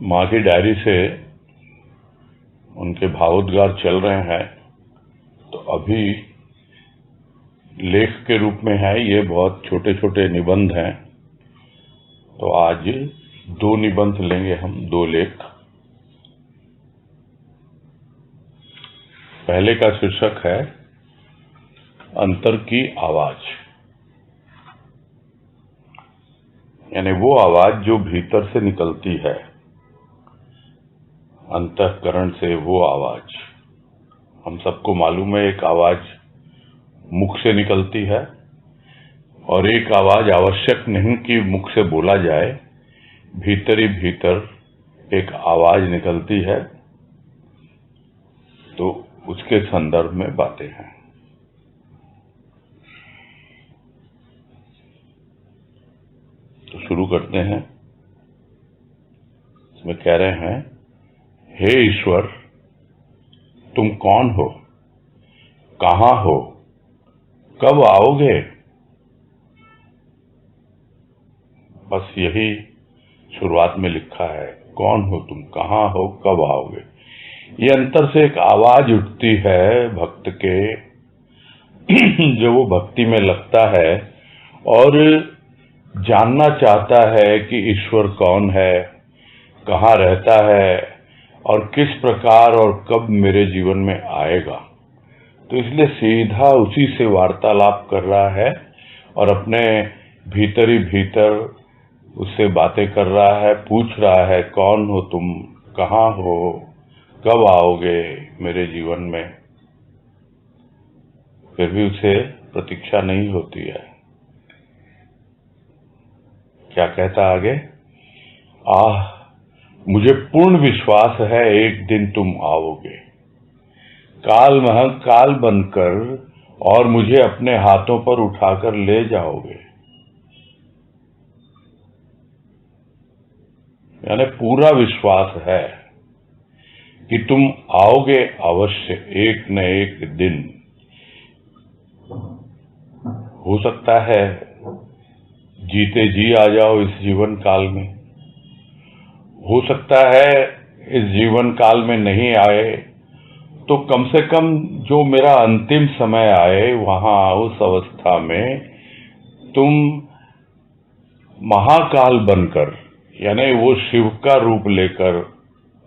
माँ की डायरी से उनके भावोद्गार चल रहे हैं, तो अभी लेख के रूप में है। ये बहुत छोटे छोटे निबंध हैं, तो आज 2 निबंध लेंगे हम, 2 लेख। पहले का शीर्षक है अंतर की आवाज, यानी वो आवाज जो भीतर से निकलती है, अंतःकरण से। वो आवाज हम सबको मालूम है, एक आवाज मुख से निकलती है और एक आवाज आवश्यक नहीं कि मुख से बोला जाए, भीतर ही भीतर एक आवाज निकलती है। तो उसके संदर्भ में बातें हैं। तो शुरू करते हैं। इसमें कह रहे हैं, हे ईश्वर, तुम कौन हो, कहां हो, कब आओगे? बस यही शुरुआत में लिखा है, कौन हो तुम, कहां हो, कब आओगे। ये अंतर से एक आवाज उठती है भक्त के, जो वो भक्ति में लगता है और जानना चाहता है कि ईश्वर कौन है, कहाँ रहता है और किस प्रकार और कब मेरे जीवन में आएगा। तो इसलिए सीधा उसी से वार्तालाप कर रहा है और अपने भीतर ही भीतर उससे बातें कर रहा है, पूछ रहा है, कौन हो तुम, कहाँ हो, कब आओगे मेरे जीवन में। फिर भी उसे प्रतीक्षा नहीं होती है। क्या कहता आगे? मुझे पूर्ण विश्वास है एक दिन तुम आओगे, काल महाकाल बनकर, और मुझे अपने हाथों पर उठाकर ले जाओगे। यानी पूरा विश्वास है कि तुम आओगे अवश्य, एक न एक दिन। हो सकता है जीते जी आ जाओ इस जीवन काल में, हो सकता है इस जीवन काल में नहीं आए तो कम से कम जो मेरा अंतिम समय आए, वहां उस अवस्था में तुम महाकाल बनकर, यानी वो शिव का रूप लेकर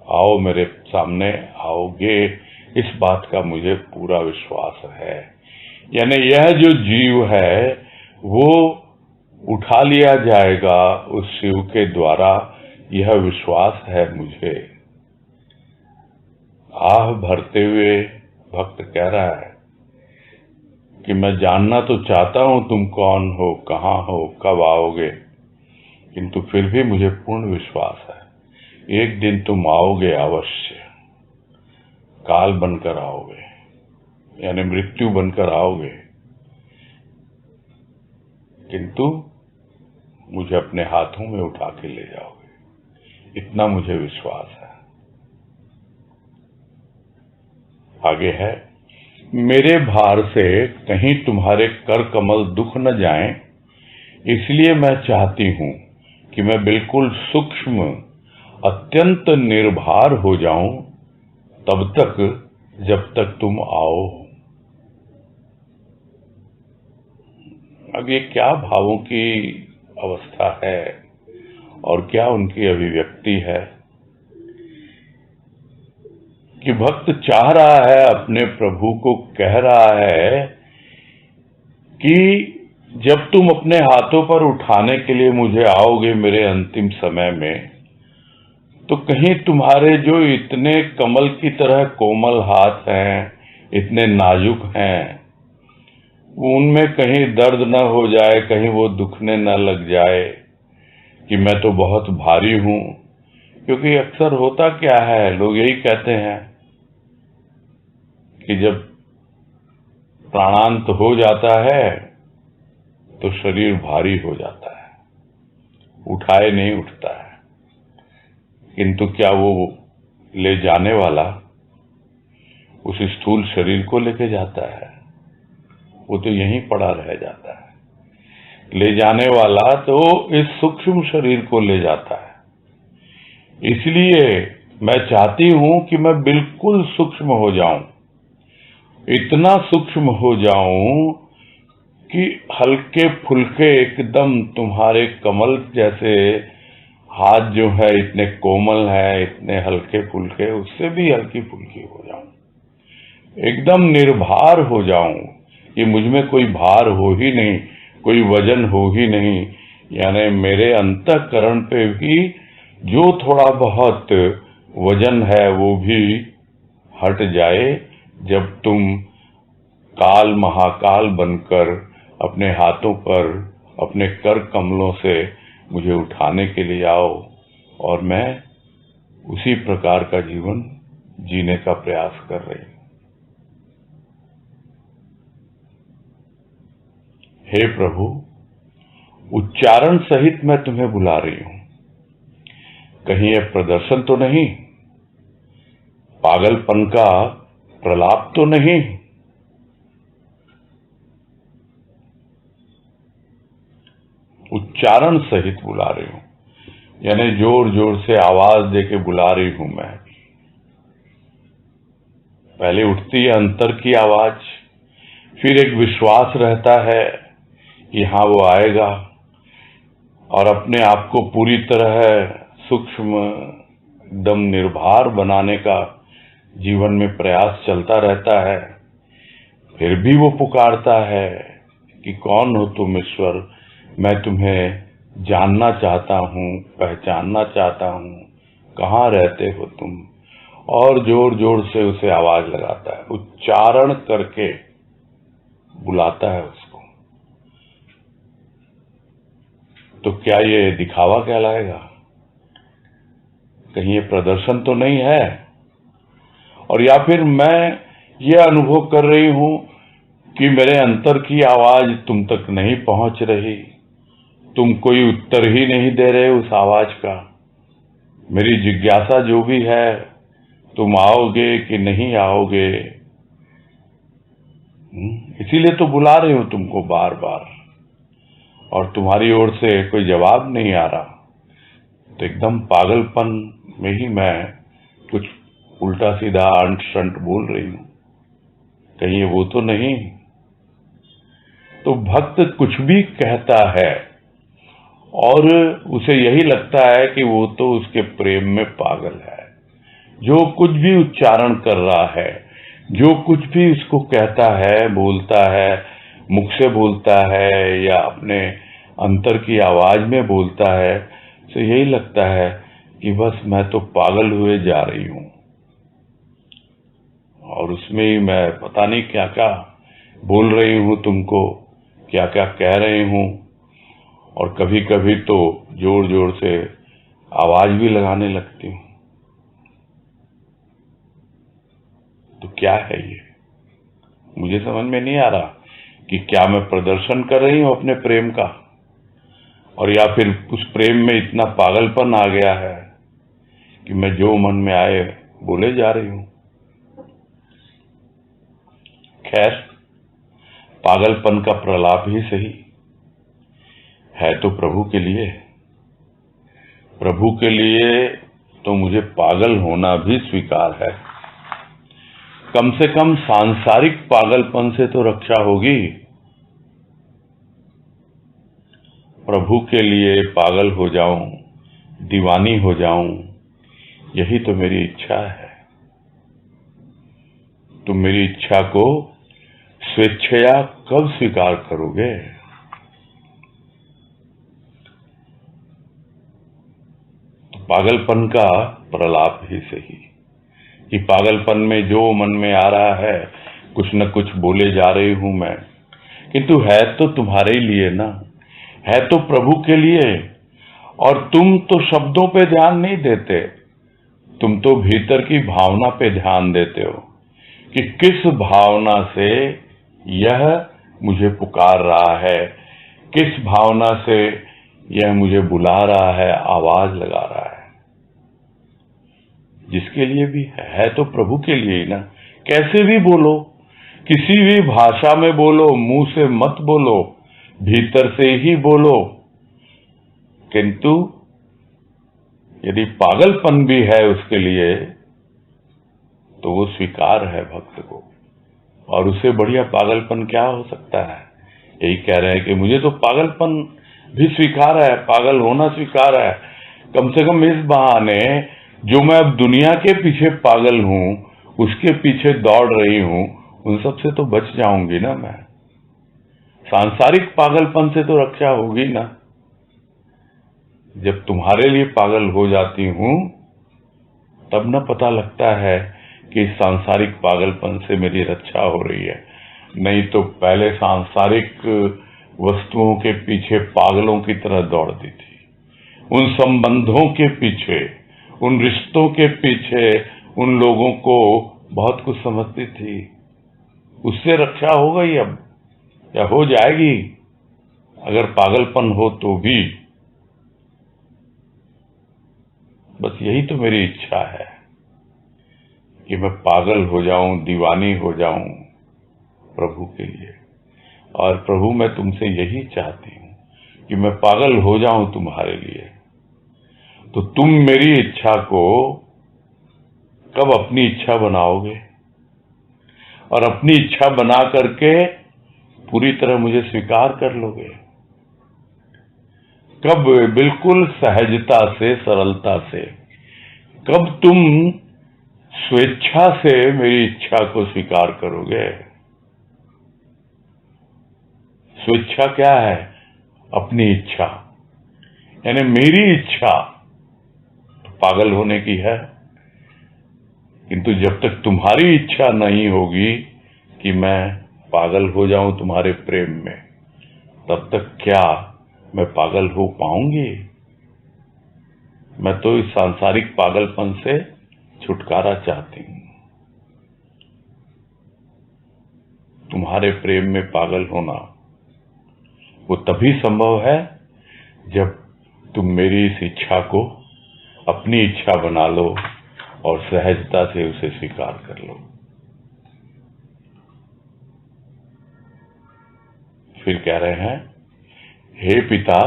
आओ, मेरे सामने आओगे। इस बात का मुझे पूरा विश्वास है। यानी यह जो जीव है वो उठा लिया जाएगा उस शिव के द्वारा, यह विश्वास है मुझे। आह भरते हुए भक्त कह रहा है कि मैं जानना तो चाहता हूं तुम कौन हो, कहां हो, कब आओगे, किंतु फिर भी मुझे पूर्ण विश्वास है एक दिन तुम आओगे अवश्य, काल बनकर आओगे, यानी मृत्यु बनकर आओगे, किंतु मुझे अपने हाथों में उठा के ले जाओगे, इतना मुझे विश्वास है। आगे है, मेरे भार से कहीं तुम्हारे कर कमल दुख न जाएं, इसलिए मैं चाहती हूं कि मैं बिल्कुल सूक्ष्म, अत्यंत निर्भर हो जाऊं, तब तक जब तक तुम आओ। अब ये क्या भावों की अवस्था है और क्या उनकी अभिव्यक्ति है कि भक्त चाह रहा है, अपने प्रभु को कह रहा है कि जब तुम अपने हाथों पर उठाने के लिए मुझे आओगे मेरे अंतिम समय में, तो कहीं तुम्हारे जो इतने कमल की तरह कोमल हाथ हैं, इतने नाजुक हैं, उनमें कहीं दर्द न हो जाए, कहीं वो दुखने न लग जाए कि मैं तो बहुत भारी हूं। क्योंकि अक्सर होता क्या है, लोग यही कहते हैं कि जब प्राणांत हो जाता है तो शरीर भारी हो जाता है, उठाए नहीं उठता है। किंतु क्या वो ले जाने वाला उस स्थूल शरीर को लेके जाता है? वो तो यहीं पड़ा रह जाता है। ले जाने वाला तो इस सूक्ष्म शरीर को ले जाता है। इसलिए मैं चाहती हूं कि मैं बिल्कुल सूक्ष्म हो जाऊं, इतना सूक्ष्म हो जाऊं कि हल्के फुल्के एकदम तुम्हारे कमल जैसे हाथ जो है इतने कोमल है, इतने हल्के फुल्के, उससे भी हल्की फुल्की हो जाऊं, एकदम निर्भर हो जाऊं कि मुझ में कोई भार हो ही नहीं, कोई वजन हो ही नहीं। यानी मेरे अंतःकरण पे भी जो थोड़ा बहुत वजन है वो भी हट जाए, जब तुम काल महाकाल बनकर अपने हाथों पर अपने कर कमलों से मुझे उठाने के लिए आओ और मैं उसी प्रकार का जीवन जीने का प्रयास कर रही हूं। हे प्रभु, उच्चारण सहित मैं तुम्हें बुला रही हूं, कहीं यह प्रदर्शन तो नहीं, पागलपन का प्रलाप तो नहीं? उच्चारण सहित बुला रही हूं, यानी जोर जोर से आवाज देके बुला रही हूं मैं। पहले उठती है अंतर की आवाज, फिर एक विश्वास रहता है कि हाँ वो आएगा, और अपने आप को पूरी तरह सूक्ष्म एकदम निर्भर बनाने का जीवन में प्रयास चलता रहता है। फिर भी वो पुकारता है कि कौन हो तुम ईश्वर, मैं तुम्हें जानना चाहता हूं, पहचानना चाहता हूं, कहाँ रहते हो तुम। और जोर जोर से उसे आवाज लगाता है, उच्चारण करके बुलाता है उसको। तो क्या ये दिखावा कहलाएगा? कहीं ये प्रदर्शन तो नहीं है? और या फिर मैं ये अनुभव कर रही हूं कि मेरे अंतर की आवाज तुम तक नहीं पहुंच रही, तुम कोई उत्तर ही नहीं दे रहे उस आवाज का। मेरी जिज्ञासा जो भी है, तुम आओगे कि नहीं आओगे, इसीलिए तो बुला रही हूं तुमको बार बार, और तुम्हारी ओर से कोई जवाब नहीं आ रहा। तो एकदम पागलपन में ही मैं कुछ उल्टा सीधा अंट शंट बोल रही हूं, कहीं ये वो तो नहीं? तो भक्त कुछ भी कहता है और उसे यही लगता है कि वो तो उसके प्रेम में पागल है। जो कुछ भी उच्चारण कर रहा है, जो कुछ भी उसको कहता है, बोलता है, मुख से बोलता है या अपने अंतर की आवाज में बोलता है, तो यही लगता है कि बस मैं तो पागल हुए जा रही हूं, और उसमें ही मैं पता नहीं क्या क्या बोल रही हूं तुमको, क्या क्या कह रही हूं, और कभी कभी तो जोर जोर से आवाज भी लगाने लगती हूं। तो क्या है ये? मुझे समझ में नहीं आ रहा कि क्या मैं प्रदर्शन कर रही हूं अपने प्रेम का, और या फिर उस प्रेम में इतना पागलपन आ गया है कि मैं जो मन में आए बोले जा रही हूं। खैर, पागलपन का प्रलाप ही सही है तो प्रभु के लिए। प्रभु के लिए तो मुझे पागल होना भी स्वीकार है। कम से कम सांसारिक पागलपन से तो रक्षा होगी। प्रभु के लिए पागल हो जाऊं, दीवानी हो जाऊं, यही तो मेरी इच्छा है। तुम मेरी इच्छा को स्वेच्छया कब स्वीकार करोगे? तो पागलपन का प्रलाप ही सही, कि पागलपन में जो मन में आ रहा है कुछ न कुछ बोले जा रही हूं मैं, किंतु है तो तुम्हारे लिए ना, है तो प्रभु के लिए। और तुम तो शब्दों पे ध्यान नहीं देते, तुम तो भीतर की भावना पे ध्यान देते हो कि किस भावना से यह मुझे पुकार रहा है, किस भावना से यह मुझे बुला रहा है, आवाज लगा रहा है। जिसके लिए भी है तो प्रभु के लिए ही ना। कैसे भी बोलो, किसी भी भाषा में बोलो, मुंह से मत बोलो, भीतर से ही बोलो, किंतु यदि पागलपन भी है उसके लिए तो वो स्वीकार है भक्त को, और उससे बढ़िया पागलपन क्या हो सकता है। यही कह रहे हैं कि मुझे तो पागलपन भी स्वीकार है, पागल होना स्वीकार है। कम से कम इस बहाने जो मैं अब दुनिया के पीछे पागल हूं, उसके पीछे दौड़ रही हूं, उन सब से तो बच जाऊंगी ना मैं। सांसारिक पागलपन से तो रक्षा होगी ना। जब तुम्हारे लिए पागल हो जाती हूं तब न पता लगता है कि सांसारिक पागलपन से मेरी रक्षा हो रही है। नहीं तो पहले सांसारिक वस्तुओं के पीछे पागलों की तरह दौड़ती थी, उन संबंधों के पीछे, उन रिश्तों के पीछे, उन लोगों को बहुत कुछ समझती थी। उससे रक्षा हो गई अब, या हो जाएगी अगर पागलपन हो तो भी। बस यही तो मेरी इच्छा है कि मैं पागल हो जाऊं, दीवानी हो जाऊं प्रभु के लिए। और प्रभु मैं तुमसे यही चाहती हूं कि मैं पागल हो जाऊं तुम्हारे लिए। तो तुम मेरी इच्छा को कब अपनी इच्छा बनाओगे, और अपनी इच्छा बना करके पूरी तरह मुझे स्वीकार कर लोगे? कब बिल्कुल सहजता से, सरलता से, कब तुम स्वेच्छा से मेरी इच्छा को स्वीकार करोगे? स्वेच्छा क्या है? अपनी इच्छा, यानी मेरी इच्छा तो पागल होने की है। किंतु जब तक तुम्हारी इच्छा नहीं होगी कि मैं पागल हो जाऊं तुम्हारे प्रेम में, तब तक क्या मैं पागल हो पाऊंगी? मैं तो इस सांसारिक पागलपन से छुटकारा चाहती हूं। तुम्हारे प्रेम में पागल होना वो तभी संभव है जब तुम मेरी इस इच्छा को अपनी इच्छा बना लो और सहजता से उसे स्वीकार कर लो। फिर कह रहे हैं, हे पिता,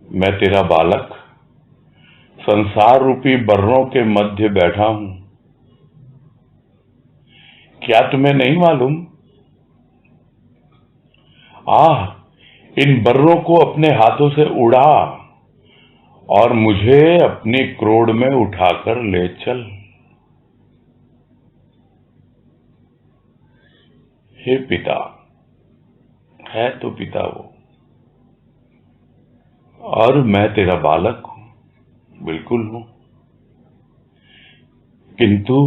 मैं तेरा बालक संसार रूपी बर्रों के मध्य बैठा हूं। क्या तुम्हें नहीं मालूम? इन बर्रों को अपने हाथों से उड़ा और मुझे अपनी क्रोड़ में उठाकर ले चल। हे पिता, है तो पिता वो, और मैं तेरा बालक हूं, बिल्कुल हूं। किंतु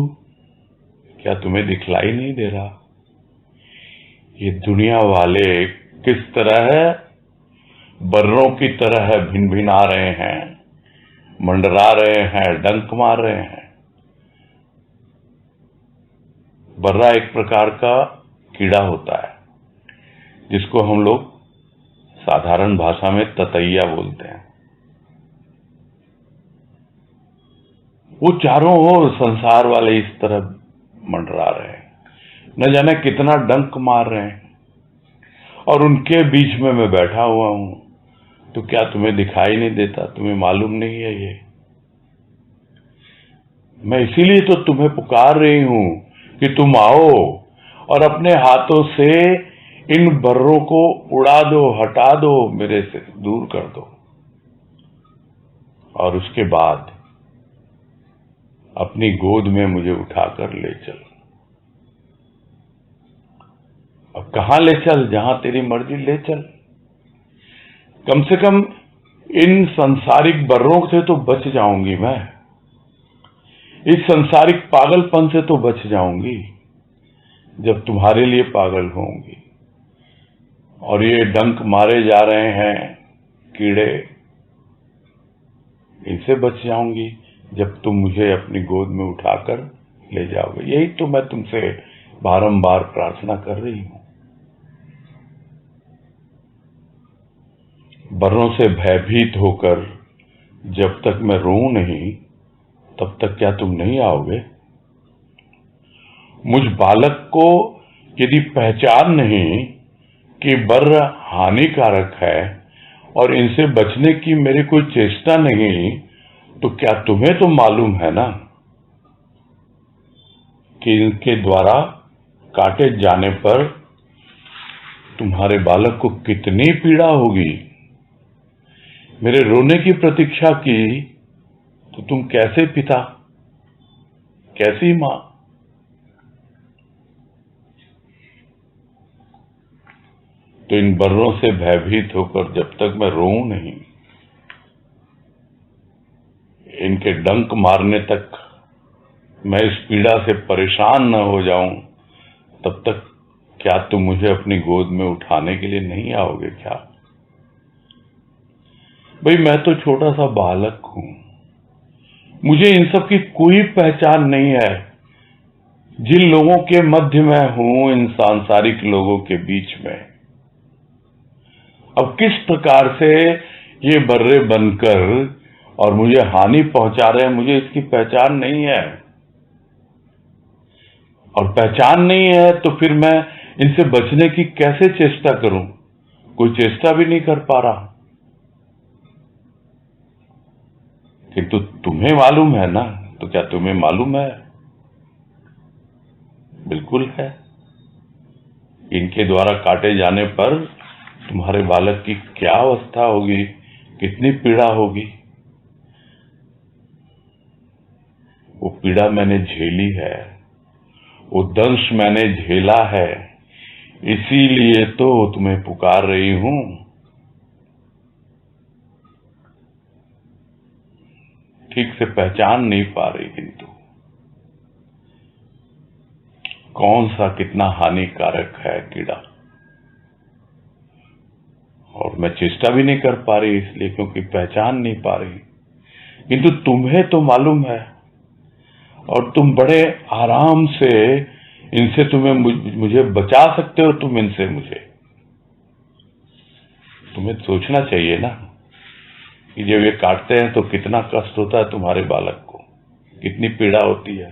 क्या तुम्हें दिखलाई नहीं दे रहा? ये दुनिया वाले किस तरह बर्रों की तरह भिन भिना रहे हैं, मंडरा रहे हैं, डंक मार रहे हैं। बर्रा एक प्रकार का कीड़ा होता है जिसको हम लोग साधारण भाषा में ततैया बोलते हैं। वो चारों ओर संसार वाले इस तरह मंडरा रहे हैं, न जाने कितना डंक मार रहे हैं, और उनके बीच में मैं बैठा हुआ हूं। तो क्या तुम्हें दिखाई नहीं देता? तुम्हें मालूम नहीं है ये? मैं इसीलिए तो तुम्हें पुकार रही हूं कि तुम आओ और अपने हाथों से इन बर्रों को उड़ा दो, हटा दो, मेरे से दूर कर दो, और उसके बाद अपनी गोद में मुझे उठाकर ले चल। अब कहां ले चल? जहां तेरी मर्जी ले चल। कम से कम इन संसारिक बर्रों से तो बच जाऊंगी मैं, इस संसारिक पागलपन से तो बच जाऊंगी जब तुम्हारे लिए पागल होंगी। और ये डंक मारे जा रहे हैं कीड़े, इनसे बच जाऊंगी जब तुम मुझे अपनी गोद में उठाकर ले जाओगे। यही तो मैं तुमसे बारंबार प्रार्थना कर रही हूं। बर्रों से भयभीत होकर जब तक मैं रोऊं नहीं, तब तक क्या तुम नहीं आओगे? मुझ बालक को यदि पहचान नहीं कि बर्र हानिकारक है और इनसे बचने की मेरी कोई चेष्टा नहीं, तो क्या तुम्हें तो मालूम है ना कि इनके द्वारा काटे जाने पर तुम्हारे बालक को कितनी पीड़ा होगी। मेरे रोने की प्रतीक्षा की तो तुम कैसे पिता, कैसी मां। तो इन बर्रों से भयभीत होकर जब तक मैं रोऊं नहीं, इनके डंक मारने तक मैं इस पीड़ा से परेशान न हो जाऊं, तब तक क्या तुम मुझे अपनी गोद में उठाने के लिए नहीं आओगे क्या? भाई मैं तो छोटा सा बालक हूं, मुझे इन सब की कोई पहचान नहीं है। जिन लोगों के मध्य में हूं, इन सांसारिक लोगों के बीच में, अब किस प्रकार से ये बर्रे बनकर और मुझे हानि पहुंचा रहे हैं, मुझे इसकी पहचान नहीं है। और पहचान नहीं है तो फिर मैं इनसे बचने की कैसे चेष्टा करूं? कोई चेष्टा भी नहीं कर पा रहा। किंतु तुम्हें मालूम है ना, तो क्या तुम्हें मालूम है? बिल्कुल है। इनके द्वारा काटे जाने पर तुम्हारे बालक की क्या अवस्था होगी, कितनी पीड़ा होगी। वो पीड़ा मैंने झेली है, वो दंश मैंने झेला है, इसीलिए तो तुम्हें पुकार रही हूं। ठीक से पहचान नहीं पा रही, किंतु कौन सा कितना हानिकारक है कीड़ा, और मैं चेष्टा भी नहीं कर पा रही इसलिए क्योंकि पहचान नहीं पा रही। किंतु तुम्हें तो मालूम है, और तुम बड़े आराम से इनसे मुझे बचा सकते हो। तुम इनसे मुझे, तुम्हें सोचना चाहिए ना कि जब ये काटते हैं तो कितना कष्ट होता है तुम्हारे बालक को, कितनी पीड़ा होती है।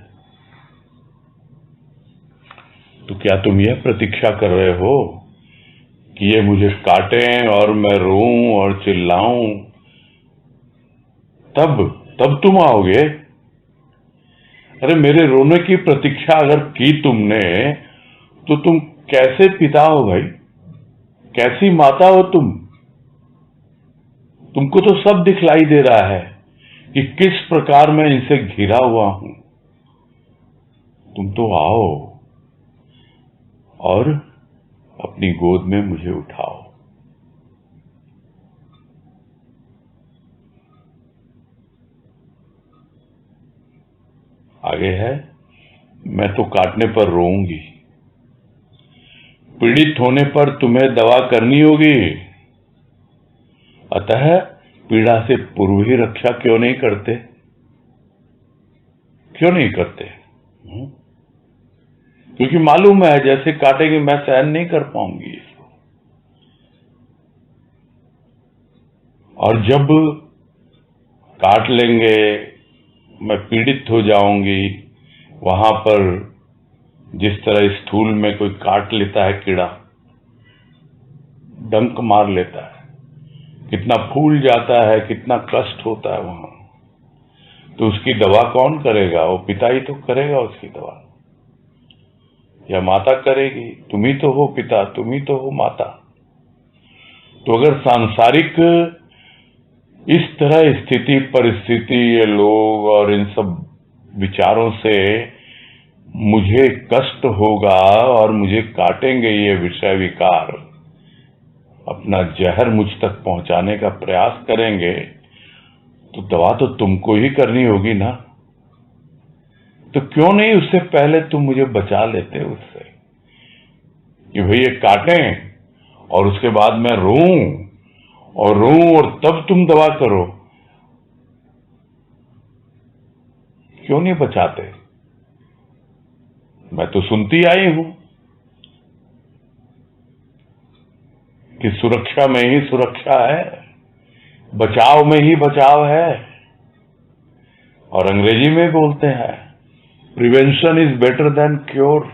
तो क्या तुम यह प्रतीक्षा कर रहे हो कि ये मुझे काटें और मैं रोऊं और चिल्लाऊं, तब तुम आओगे? अरे मेरे रोने की प्रतीक्षा अगर की तुमने, तो तुम कैसे पिता हो भाई, कैसी माता हो तुम? तुमको तो सब दिखलाई दे रहा है कि किस प्रकार मैं इनसे घिरा हुआ हूं। तुम तो आओ और अपनी गोद में मुझे उठाओ। आगे है, मैं तो काटने पर रोऊंगी, पीड़ित होने पर तुम्हें दवा करनी होगी, अतः पीड़ा से पूर्व ही रक्षा क्यों नहीं करते? क्यों नहीं करते? क्योंकि मालूम है जैसे काटेंगे मैं सहन नहीं कर पाऊंगी इसको। और जब काट लेंगे मैं पीड़ित हो जाऊंगी। वहां पर जिस तरह स्थूल में कोई काट लेता है कीड़ा, डंक मार लेता है, कितना फूल जाता है, कितना कष्ट होता है वहां, तो उसकी दवा कौन करेगा? वो पिता ही तो करेगा उसकी दवा, या माता करेगी। तुम ही तो हो पिता, तुम ही तो हो माता। तो अगर सांसारिक इस तरह स्थिति परिस्थिति, ये लोग और इन सब विचारों से मुझे कष्ट होगा और मुझे काटेंगे ये विषय विकार, अपना जहर मुझ तक पहुंचाने का प्रयास करेंगे, तो दवा तो तुमको ही करनी होगी ना। तो क्यों नहीं उससे पहले तुम मुझे बचा लेते उससे, कि भाई ये काटें और उसके बाद मैं रोऊं और तब तुम दवा करो। क्यों नहीं बचाते? मैं तो सुनती आई हूं कि सुरक्षा में ही सुरक्षा है, बचाव में ही बचाव है। और अंग्रेजी में बोलते हैं prevention is better than cure.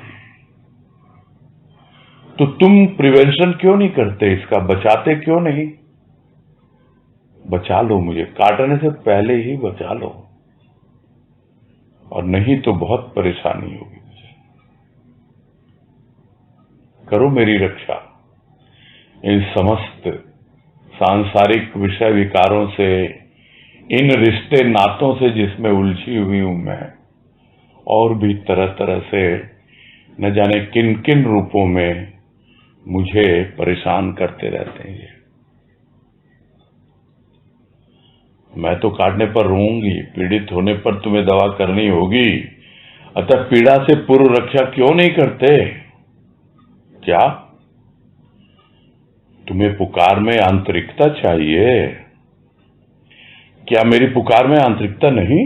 तो तुम प्रिवेंशन क्यों नहीं करते इसका, बचाते क्यों नहीं? बचा लो, मुझे काटने से पहले ही बचा लो, और नहीं तो बहुत परेशानी होगी मुझे। करो मेरी रक्षा इन समस्त सांसारिक विषय विकारों से, इन रिश्ते नातों से जिसमें उलझी हुई हूं मैं, और भी तरह तरह से न जाने किन किन रूपों में मुझे परेशान करते रहते हैं ये। मैं तो काटने पर रोऊंगी, पीड़ित होने पर तुम्हें दवा करनी होगी, अतः पीड़ा से पूर्व रक्षा क्यों नहीं करते? क्या तुम्हें पुकार में आंतरिकता चाहिए? क्या मेरी पुकार में आंतरिकता नहीं?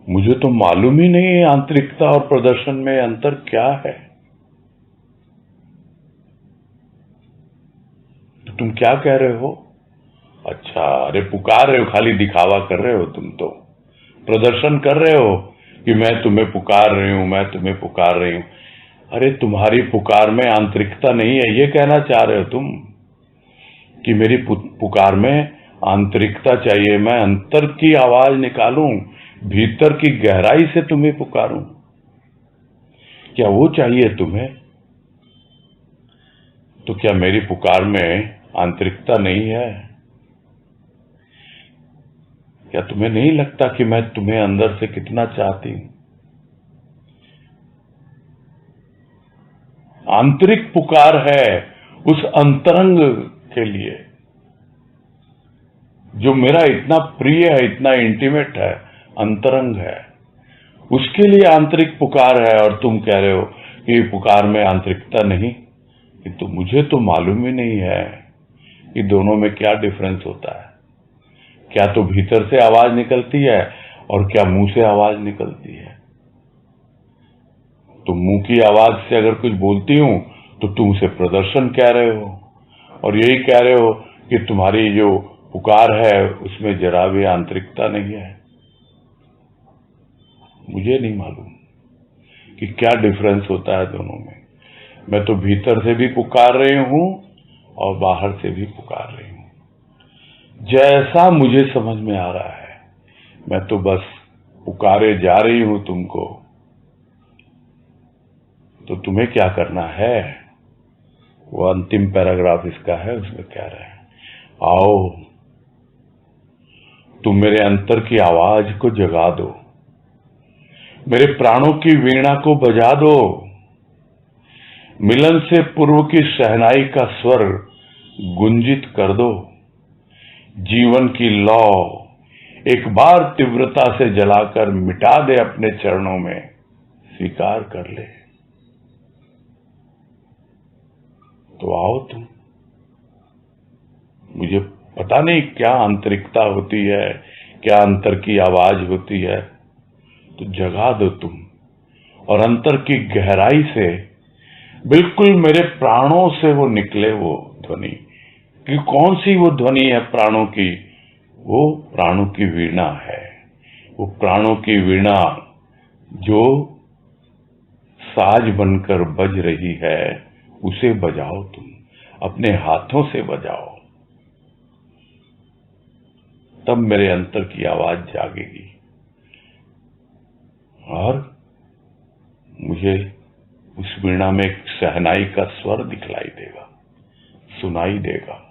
मुझे तो मालूम ही नहीं है आंतरिकता और प्रदर्शन में अंतर क्या है। तो तुम क्या कह रहे हो? अच्छा, अरे पुकार रहे हो, खाली दिखावा कर रहे हो, तुम तो प्रदर्शन कर रहे हो कि मैं तुम्हें पुकार रही हूं, मैं तुम्हें पुकार रही हूं। अरे तुम्हारी पुकार में आंतरिकता नहीं है, ये कहना चाह रहे हो तुम कि मेरी पुकार में आंतरिकता चाहिए, मैं अंतर की आवाज निकालूं, भीतर की गहराई से तुम्हें पुकारूं, क्या वो चाहिए तुम्हें? तो क्या मेरी पुकार में आंतरिकता नहीं है? क्या तुम्हें नहीं लगता कि मैं तुम्हें अंदर से कितना चाहती हूं? आंतरिक पुकार है उस अंतरंग के लिए जो मेरा इतना प्रिय है, इतना इंटीमेट है, अंतरंग है, उसके लिए आंतरिक पुकार है। और तुम कह रहे हो कि पुकार में आंतरिकता नहीं, तो मुझे तो मालूम ही नहीं है कि दोनों में क्या डिफरेंस होता है। क्या तो भीतर से आवाज निकलती है और क्या मुंह से आवाज निकलती है। तुम मुंह की आवाज से अगर कुछ बोलती हूं तो तुम उसे प्रदर्शन कह रहे हो, और यही कह रहे हो कि तुम्हारी जो पुकार है उसमें जरा भी आंतरिकता नहीं है। मुझे नहीं मालूम कि क्या डिफरेंस होता है दोनों में। मैं तो भीतर से भी पुकार रही हूं और बाहर से भी पुकार रही हूं, जैसा मुझे समझ में आ रहा है। मैं तो बस पुकारे जा रही हूं तुमको। तो तुम्हें क्या करना है? वो अंतिम पैराग्राफ इसका है, उसमें कह रहे हैं, आओ तुम मेरे अंतर की आवाज को जगा दो, मेरे प्राणों की वीणा को बजा दो, मिलन से पूर्व की शहनाई का स्वर गुंजित कर दो, जीवन की लौ एक बार तीव्रता से जलाकर मिटा दे अपने चरणों में, स्वीकार कर ले। तो आओ तुम। मुझे पता नहीं क्या आंतरिकता होती है, क्या अंतर की आवाज होती है, तो जगा दो तुम, और अंतर की गहराई से बिल्कुल मेरे प्राणों से वो निकले, वो ध्वनि। कि कौन सी वो ध्वनि है प्राणों की? वो प्राणों की वीणा है। वो प्राणों की वीणा जो साज बनकर बज रही है, उसे बजाओ तुम, अपने हाथों से बजाओ, तब मेरे अंतर की आवाज जागेगी और मुझे उस वीणा में एक शहनाई का स्वर दिखलाई देगा, सुनाई देगा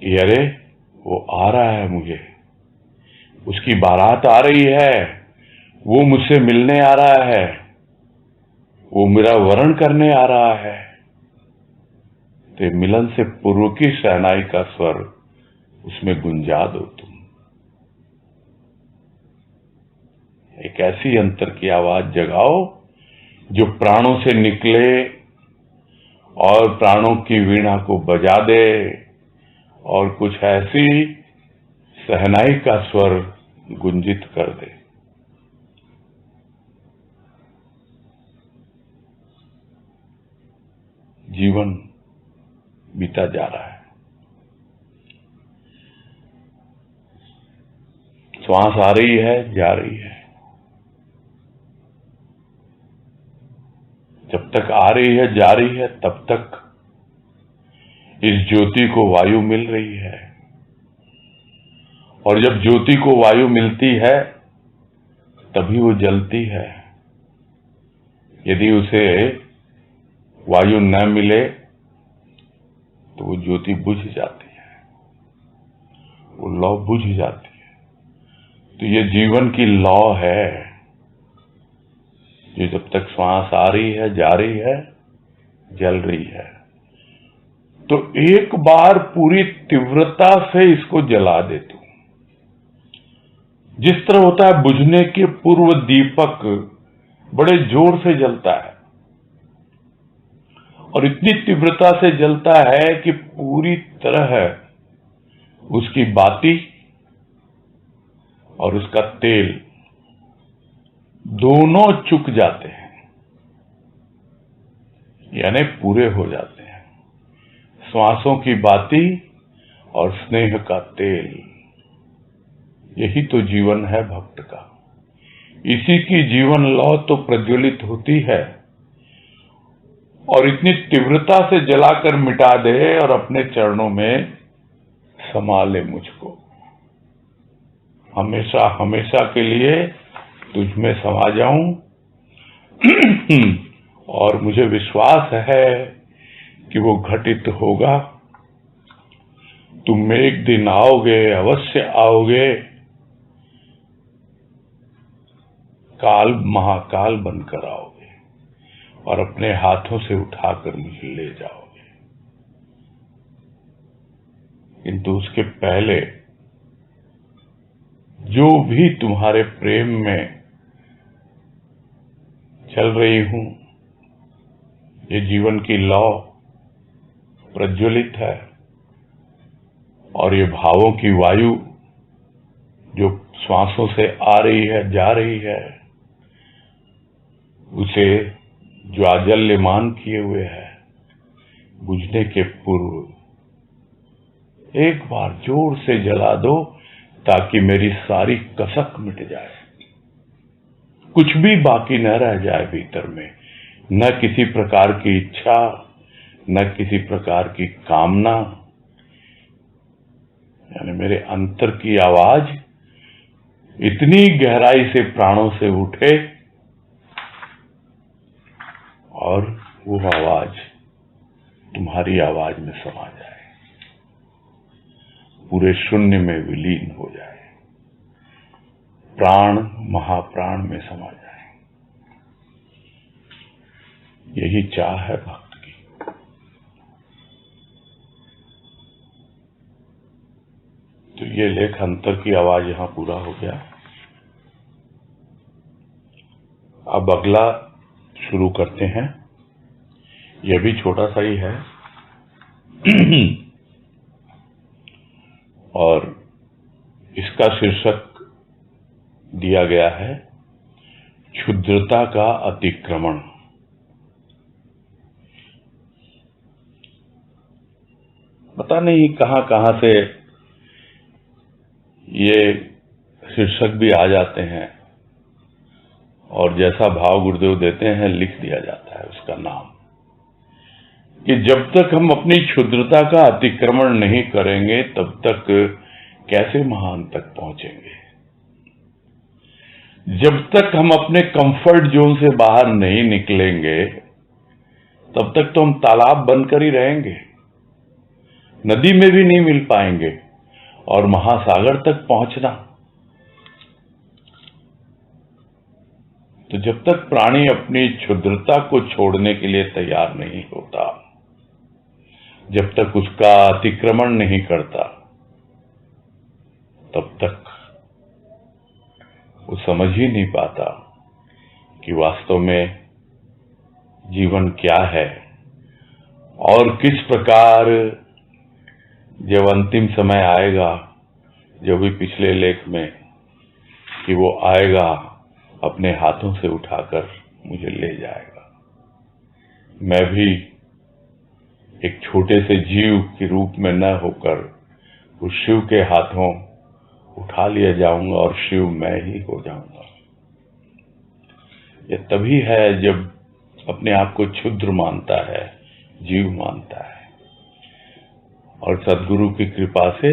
कि अरे वो आ रहा है, मुझे उसकी बारात आ रही है, वो मुझसे मिलने आ रहा है, वो मेरा वरण करने आ रहा है। तो मिलन से पूर्व की शहनाई का स्वर उसमें गुंजा दो तुम। एक ऐसी अंतर की आवाज जगाओ जो प्राणों से निकले और प्राणों की वीणा को बजा दे, और कुछ ऐसी शहनाई का स्वर गुंजित कर दे। जीवन बीता जा रहा है, श्वास आ रही है, जा रही है। जब तक आ रही है, जा रही है, तब तक इस ज्योति को वायु मिल रही है, और जब ज्योति को वायु मिलती है तभी वो जलती है। यदि उसे वायु न मिले तो वो ज्योति बुझ जाती है, वो लौ बुझ जाती है। तो ये जीवन की लौ है, जो जब तक श्वास आ रही है, जा रही है, जल रही है। तो एक बार पूरी तीव्रता से इसको जला दे तू। जिस तरह होता है बुझने के पूर्व दीपक बड़े जोर से जलता है, और इतनी तीव्रता से जलता है कि पूरी तरह उसकी बाती और उसका तेल दोनों चुक जाते हैं, यानी पूरे हो जाते हैं। श्वासों की बाती और स्नेह का तेल, यही तो जीवन है भक्त का। इसी की जीवन लौ तो प्रज्वलित होती है और इतनी तीव्रता से जलाकर मिटा दे और अपने चरणों में समा ले मुझको। हमेशा हमेशा के लिए तुझ में समा जाऊं। और मुझे विश्वास है कि वो घटित होगा। तुम एक दिन आओगे, अवश्य आओगे, काल महाकाल बनकर आओगे और अपने हाथों से उठाकर मुझे ले जाओगे। किंतु उसके पहले जो भी तुम्हारे प्रेम में चल रही हूं, ये जीवन की लौ प्रज्वलित है, और ये भावों की वायु जो श्वासों से आ रही है, जा रही है, उसे ज्वाजल्यमान किए हुए है। बुझने के पूर्व एक बार जोर से जला दो, ताकि मेरी सारी कसक मिट जाए, कुछ भी बाकी न रह जाए भीतर में, न किसी प्रकार की इच्छा, न किसी प्रकार की कामना। यानी मेरे अंतर की आवाज इतनी गहराई से प्राणों से उठे और वो आवाज तुम्हारी आवाज में समा जाए, पूरे शून्य में विलीन हो जाए, प्राण महाप्राण में समा जाए। यही चाह है भक्त की। तो ये लेख अंतर की आवाज यहां पूरा हो गया। अब अगला शुरू करते हैं। यह भी छोटा सा ही है और इसका शीर्षक दिया गया है क्षुद्रता का अतिक्रमण। पता नहीं कहां कहां से ये शीर्षक भी आ जाते हैं, और जैसा भाव गुरुदेव देते हैं लिख दिया जाता है उसका नाम, कि जब तक हम अपनी क्षुद्रता का अतिक्रमण नहीं करेंगे तब तक कैसे महान तक पहुंचेंगे। जब तक हम अपने कंफर्ट जोन से बाहर नहीं निकलेंगे तब तक तो हम तालाब बनकर ही रहेंगे, नदी में भी नहीं मिल पाएंगे, और महासागर तक पहुंचना। तो जब तक प्राणी अपनी क्षुद्रता को छोड़ने के लिए तैयार नहीं होता, जब तक उसका अतिक्रमण नहीं करता, तब तक वो समझ ही नहीं पाता कि वास्तव में जीवन क्या है, और किस प्रकार जब अंतिम समय आएगा, जो भी पिछले लेख में, कि वो आएगा अपने हाथों से उठाकर मुझे ले जाएगा। मैं भी एक छोटे से जीव के रूप में न होकर उस शिव के हाथों उठा लिया जाऊंगा और शिव मैं ही हो जाऊंगा। यह तभी है जब अपने आप को क्षुद्र मानता है, जीव मानता है। और सद्गुरु की कृपा से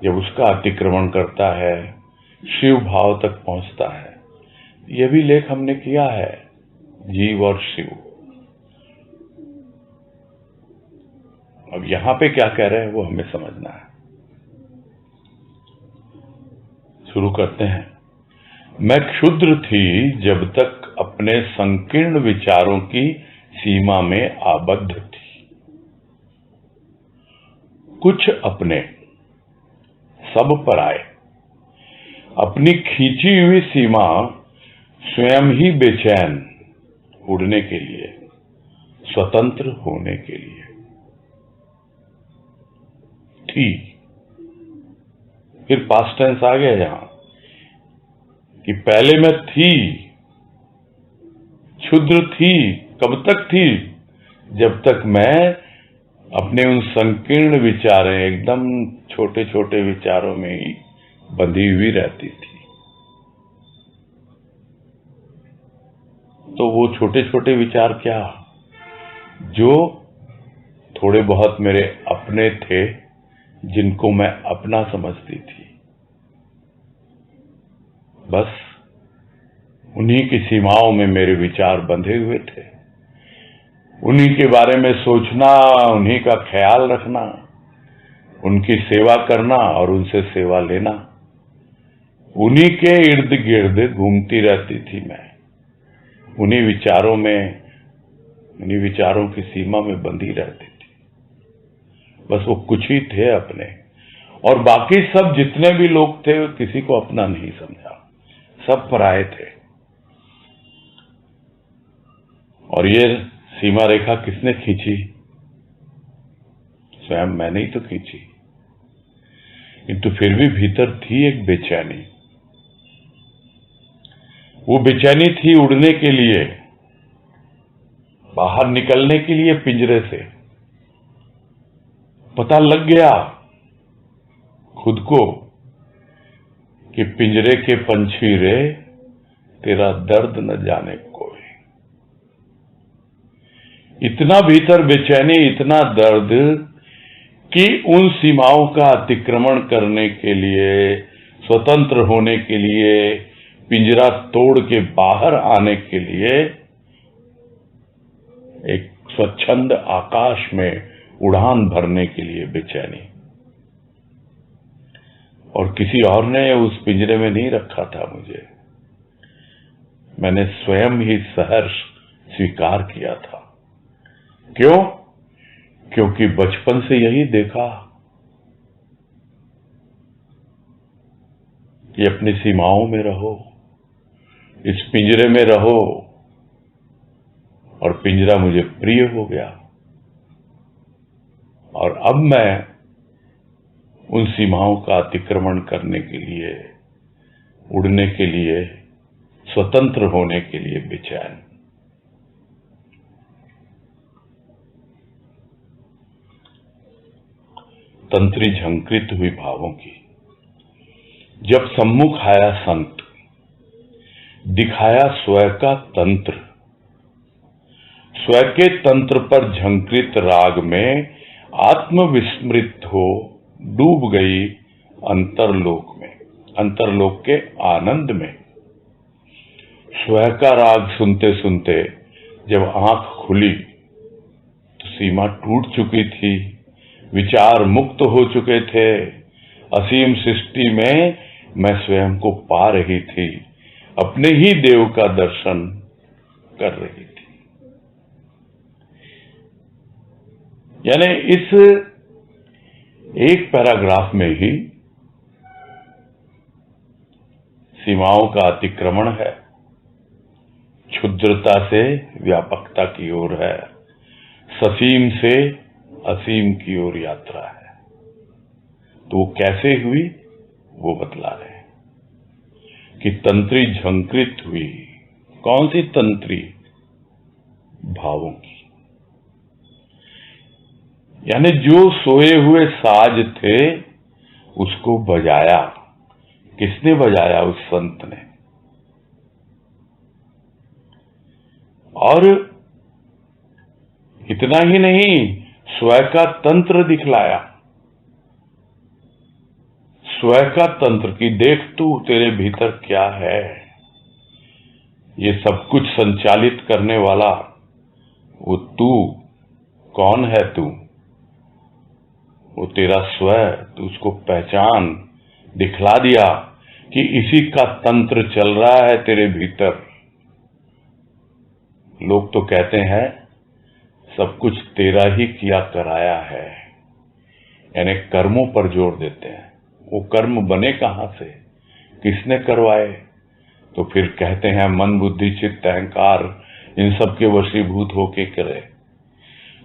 जब उसका अतिक्रमण करता है, शिव भाव तक पहुंचता है। यह भी लेख हमने किया है, जीव और शिव। अब यहां पे क्या कह रहे हैं वो हमें समझना है। शुरू करते हैं। मैं क्षुद्र थी जब तक अपने संकीर्ण विचारों की सीमा में आबद्ध थी। कुछ अपने, सब पर आए। अपनी खींची हुई सीमा स्वयं ही बेचैन उड़ने के लिए, स्वतंत्र होने के लिए थी। फिर पास्ट टेंस आ गया यहां कि पहले मैं थी, क्षुद्र थी। कब तक थी? जब तक मैं अपने उन संकीर्ण विचार, एकदम छोटे छोटे विचारों में ही बंधी हुई रहती थी। तो वो छोटे छोटे विचार क्या, जो थोड़े बहुत मेरे अपने थे, जिनको मैं अपना समझती थी, बस उन्हीं की सीमाओं में मेरे विचार बंधे हुए थे। उन्हीं के बारे में सोचना, उन्हीं का ख्याल रखना, उनकी सेवा करना और उनसे सेवा लेना, उन्हीं के इर्द गिर्द घूमती रहती थी मैं। उन्हीं विचारों में, उन्हीं विचारों की सीमा में बंधी रहती थी। बस वो कुछ ही थे अपने, और बाकी सब जितने भी लोग थे किसी को अपना नहीं समझा, सब पराये थे। और ये सीमा रेखा किसने खींची? स्वयं मैंने ही तो खींची। किंतु फिर भी भीतर थी एक बेचैनी। वो बेचैनी थी उड़ने के लिए, बाहर निकलने के लिए पिंजरे से। पता लग गया खुद को कि पिंजरे के पंछी रे, तेरा दर्द न जाने कोई। इतना भीतर बेचैनी, इतना दर्द कि उन सीमाओं का अतिक्रमण करने के लिए, स्वतंत्र होने के लिए, पिंजरा तोड़ के बाहर आने के लिए एक स्वच्छंद आकाश में उड़ान भरने के लिए बेचैनी। और किसी और ने उस पिंजरे में नहीं रखा था मुझे, मैंने स्वयं ही सहर्ष स्वीकार किया था। क्यों? क्योंकि बचपन से यही देखा कि अपनी सीमाओं में रहो, इस पिंजरे में रहो, और पिंजरा मुझे प्रिय हो गया। और अब मैं उन सीमाओं का अतिक्रमण करने के लिए, उड़ने के लिए, स्वतंत्र होने के लिए बेचैन। तंत्री झंकृत हुई भावों की। जब सम्मुख आया संत, दिखाया स्वयं का तंत्र, स्वयं के तंत्र पर झंकृत राग में आत्मविस्मृत हो डूब गई अंतरलोक में, अंतरलोक के आनंद में। स्वयं का राग सुनते सुनते जब आंख खुली तो सीमा टूट चुकी थी, विचार मुक्त हो चुके थे। असीम सृष्टि में मैं स्वयं को पा रही थी, अपने ही देव का दर्शन कर रही थी। यानी इस एक पैराग्राफ में ही सीमाओं का अतिक्रमण है, क्षुद्रता से व्यापकता की ओर है, ससीम से असीम की ओर यात्रा है। तो वो कैसे हुई वो बतला रहे हैं कि तंत्री झंकृत हुई। कौन सी तंत्री? भावों की। यानी जो सोए हुए साज थे उसको बजाया। किसने बजाया? उस संत ने। और इतना ही नहीं, स्व का तंत्र दिखलाया, स्व का तंत्र की देख तू तेरे भीतर क्या है। ये सब कुछ संचालित करने वाला वो तू कौन है, तू वो तेरा स्व, तू उसको पहचान, दिखला दिया कि इसी का तंत्र चल रहा है तेरे भीतर। लोग तो कहते हैं सब कुछ तेरा ही किया कराया है, यानी कर्मों पर जोर देते हैं। वो कर्म बने कहां से, किसने करवाए? तो फिर कहते हैं मन बुद्धि चित्त अहंकार इन सब के वशीभूत होके करे।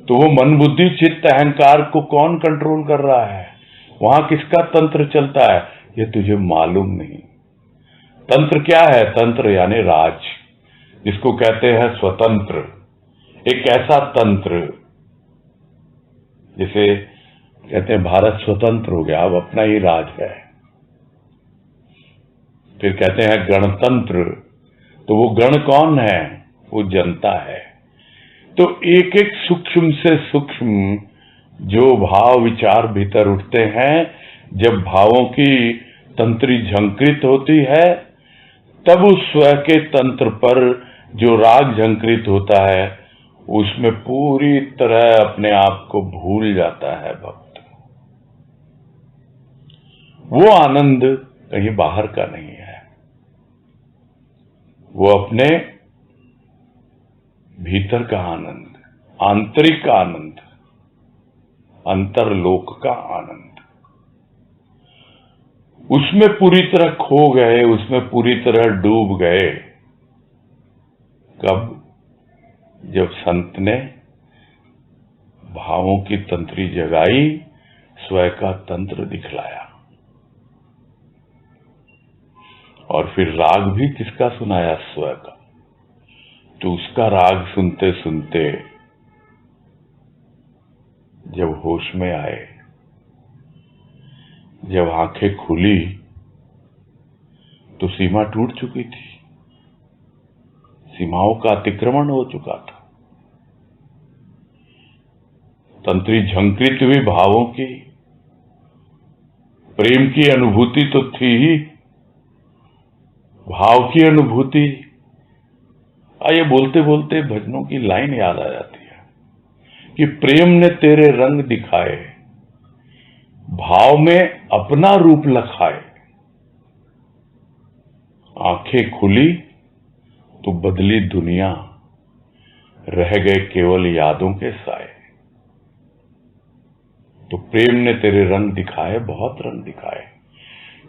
तो वो मन बुद्धि चित्त अहंकार को कौन कंट्रोल कर रहा है, वहां किसका तंत्र चलता है, ये तुझे मालूम नहीं। तंत्र क्या है? तंत्र यानी राज, जिसको कहते हैं स्वतंत्र। एक ऐसा तंत्र जिसे कहते हैं भारत स्वतंत्र हो गया, अब अपना ही राज है। फिर कहते हैं गणतंत्र, तो वो गण कौन है? वो जनता है। तो एक एक सूक्ष्म से सूक्ष्म जो भाव विचार भीतर उठते हैं, जब भावों की तंत्री झंकृत होती है, तब उस स्व के तंत्र पर जो राग झंकृत होता है, उसमें पूरी तरह अपने आप को भूल जाता है भक्त। वो आनंद कहीं बाहर का नहीं है, वो अपने भीतर का आनंद, आंतरिक आनंद, अंतरलोक का आनंद। उसमें पूरी तरह खो गए, उसमें पूरी तरह डूब गए। कब? जब संत ने भावों की तंत्री जगाई, स्व का तंत्र दिखलाया। और फिर राग भी किसका सुनाया? स्व का। तो उसका राग सुनते सुनते जब होश में आए, जब आंखें खुली, तो सीमा टूट चुकी थी, सीमाओं का अतिक्रमण हो चुका था। तंत्री झंकृत हुई भावों की, प्रेम की अनुभूति तो थी ही, भाव की अनुभूति। ये बोलते बोलते भजनों की लाइन याद आ जाती है कि प्रेम ने तेरे रंग दिखाए, भाव में अपना रूप लखाए। आंखें खुली तो बदली दुनिया, रह गए केवल यादों के साए। तो प्रेम ने तेरे रंग दिखाए, बहुत रंग दिखाए,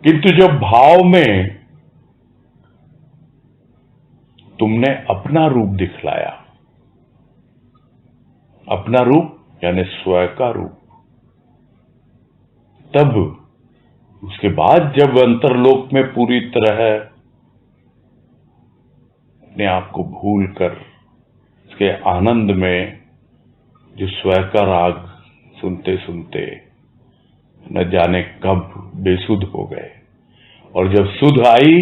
किंतु जब भाव में तुमने अपना रूप दिखलाया, अपना रूप यानी स्व का रूप, तब उसके बाद जब अंतरलोक में पूरी तरह अपने आप को भूल कर उसके आनंद में जो स्व का राग सुनते सुनते न जाने कब बेसुध हो गए, और जब सुध आई,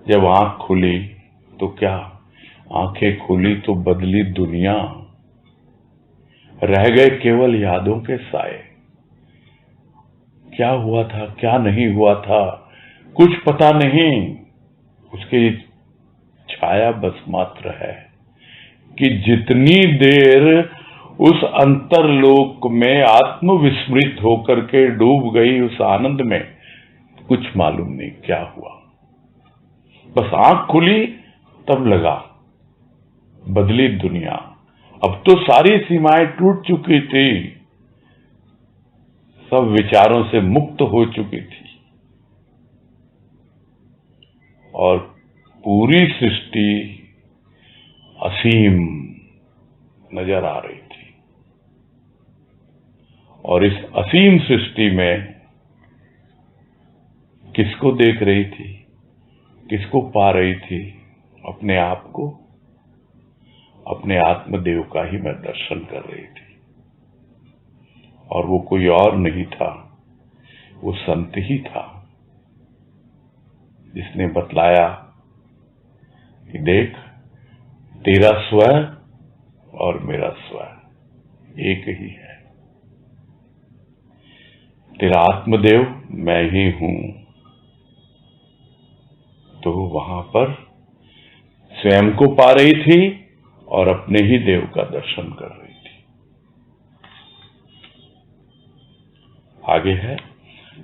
जब आंख खुली, तो क्या आंखें खुली तो बदली दुनिया, रह गए केवल यादों के साए। क्या हुआ था, क्या नहीं हुआ था, कुछ पता नहीं, उसकी छाया बस मात्र है कि जितनी देर उस अंतरलोक में आत्मविस्मृत होकर के डूब गई उस आनंद में, कुछ मालूम नहीं क्या हुआ। बस आंख खुली तब लगा बदली दुनिया। अब तो सारी सीमाएं टूट चुकी थी, सब विचारों से मुक्त हो चुकी थी, और पूरी सृष्टि असीम नजर आ रही थी। और इस असीम सृष्टि में किसको देख रही थी, किसको पा रही थी? अपने आप को, अपने आत्मदेव का ही मैं दर्शन कर रही थी। और वो कोई और नहीं था, वो संत ही था, जिसने बतलाया कि देख, तेरा स्व और मेरा स्व एक ही है। तेरा आत्मदेव मैं ही हूं, तो वहां पर स्वयं को पा रही थी और अपने ही देव का दर्शन कर रही थी। आगे है,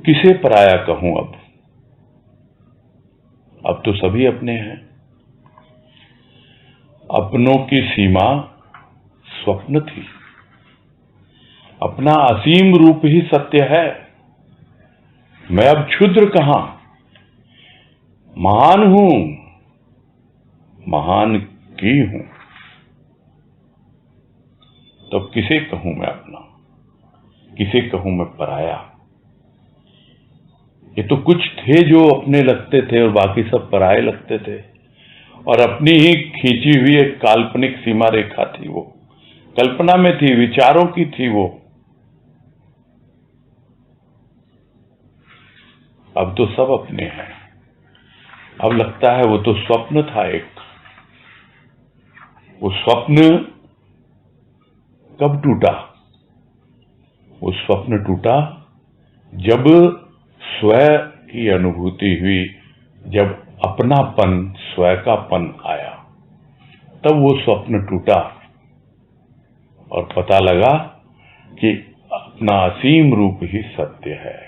किसे पराया कहूं अब तो सभी अपने हैं। अपनों की सीमा स्वप्न थी, अपना असीम रूप ही सत्य है। मैं अब क्षुद्र कहां, महान हूं, महान की हूं। तो अब किसे कहूं मैं अपना, किसे कहूं मैं पराया। ये तो कुछ थे जो अपने लगते थे और बाकी सब पराये लगते थे, और अपनी ही खींची हुई एक काल्पनिक सीमा रेखा थी, वो कल्पना में थी, विचारों की थी वो। अब तो सब अपने हैं। अब लगता है वो तो स्वप्न था एक। वो स्वप्न कब टूटा? वो स्वप्न टूटा जब स्वयं की अनुभूति हुई, जब अपनापन, स्वयं का पन आया, तब वो स्वप्न टूटा और पता लगा कि अपना असीम रूप ही सत्य है,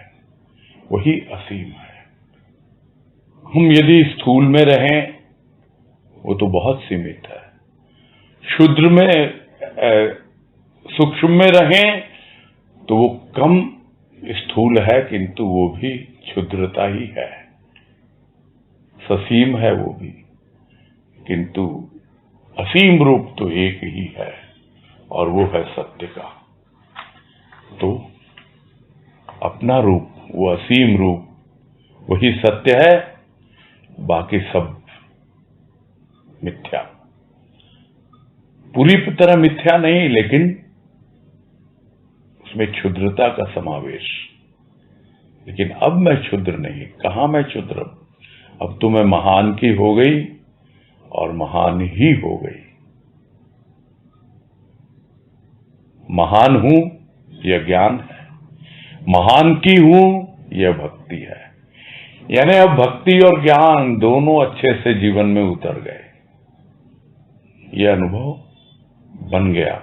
वही असीम है। हम यदि स्थूल में रहें वो तो बहुत सीमित है, क्षुद्र में सूक्ष्म में रहें तो वो कम स्थूल है, किंतु वो भी क्षुद्रता ही है। ससीम है वो भी, किंतु असीम रूप तो एक ही है, और वो है सत्य का। तो अपना रूप, वो असीम रूप, वही सत्य है, बाकी सब मिथ्या। पूरी तरह मिथ्या नहीं, लेकिन उसमें क्षुद्रता का समावेश। लेकिन अब मैं क्षुद्र नहीं, कहां मैं क्षुद्र, अब तो मैं महान की हो गई और महान ही हो गई। महान हूं यह ज्ञान है, महान की हूं यह भक्ति है। यानी अब भक्ति और ज्ञान दोनों अच्छे से जीवन में उतर गए, यह अनुभव बन गया,